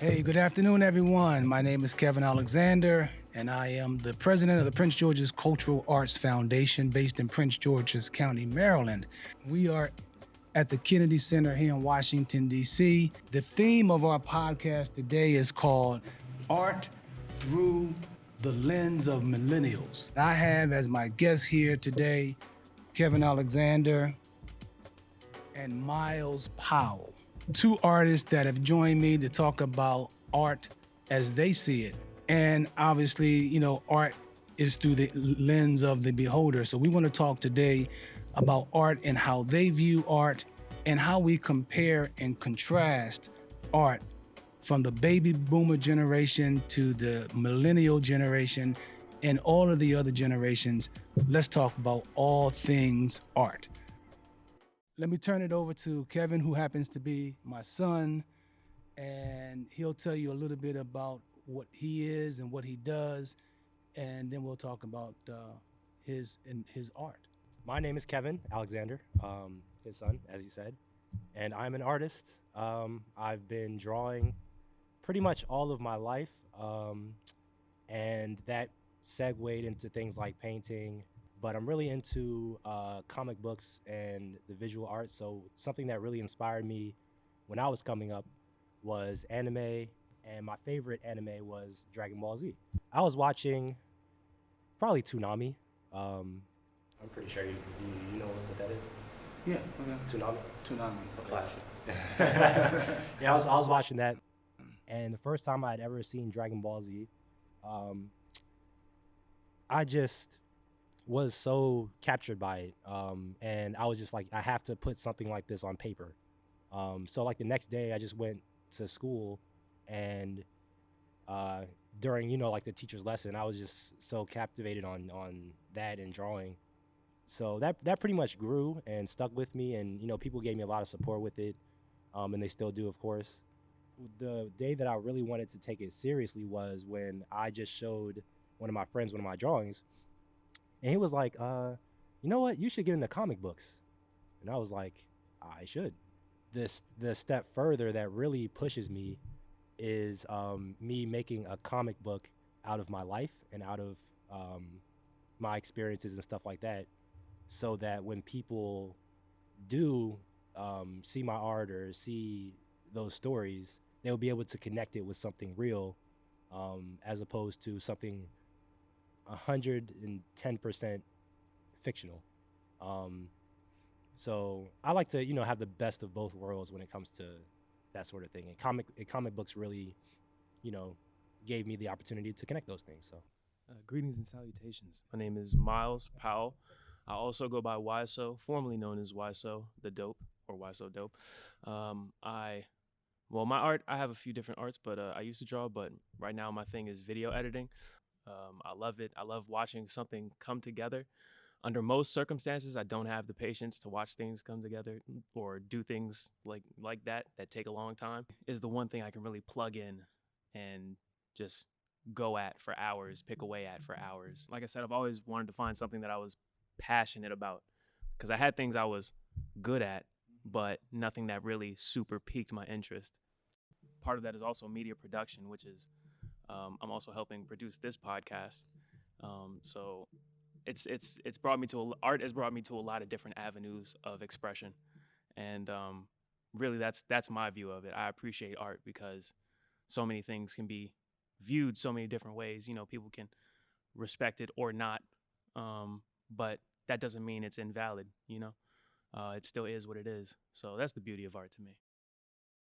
Hey, good afternoon, everyone. My name is Kevin Alexander, and I am the president of the Prince George's Cultural Arts Foundation based in Prince George's County, Maryland. We are at the Kennedy Center here in Washington, D.C. The theme of our podcast today is called Art Through the Lens of Millennials. I have as my guests here today Kevin Alexander and Miles Powell, two artists that have joined me to talk about art as they see it. And obviously, art is through the lens of the beholder. So we want to talk today about art and how they view art and how we compare and contrast art from the baby boomer generation to the millennial generation and all of the other generations. Let's talk about all things art. Let me turn it over to Kevin, who happens to be my son, and he'll tell you a little bit about what he is and what he does, and then we'll talk about his art. My name is Kevin Alexander, his son, as he said, and I'm an artist. I've been drawing pretty much all of my life, and that segued into things like painting, but I'm really into comic books and the visual art. So something that really inspired me when I was coming up was anime, and my favorite anime was Dragon Ball Z. I was watching probably Toonami. I'm pretty sure you know what that is. Yeah, okay. Toonami. Okay. Classic. Yeah, I was watching that, and the first time I'd ever seen Dragon Ball Z, I just was so captured by it, and I was just like, I have to put something like this on paper. So like the next day, I just went to school, and during like the teacher's lesson, I was just so captivated on that and drawing. So that pretty much grew and stuck with me, and people gave me a lot of support with it, and they still do, of course. The day that I really wanted to take it seriously was when I just showed one of my friends one of my drawings, and he was like, you know what, you should get into comic books. And I was like, I should. The step further that really pushes me is me making a comic book out of my life and out of my experiences and stuff like that, so that when people do see my art or see those stories, they'll be able to connect it with something real, as opposed to something 110% fictional. So I like to, have the best of both worlds when it comes to that sort of thing. And comic books really, gave me the opportunity to connect those things. So, greetings and salutations. My name is Miles Powell. I also go by YSO, formerly known as YSO the Dope or YSO Dope. My art, I have a few different arts, but I used to draw, but right now my thing is video editing. I love it. I love watching something come together. Under most circumstances, I don't have the patience to watch things come together or do things like that take a long time. Is the one thing I can really plug in and just go at for hours, pick away at for hours. Like I said, I've always wanted to find something that I was passionate about, because I had things I was good at, but nothing that really super piqued my interest. Part of that is also media production, which is I'm also helping produce this podcast. So it's brought me to art has brought me to a lot of different avenues of expression, and really that's my view of it. I appreciate art because so many things can be viewed so many different ways. People can respect it or not, but that doesn't mean it's invalid. It still is what it is. So that's the beauty of art to me.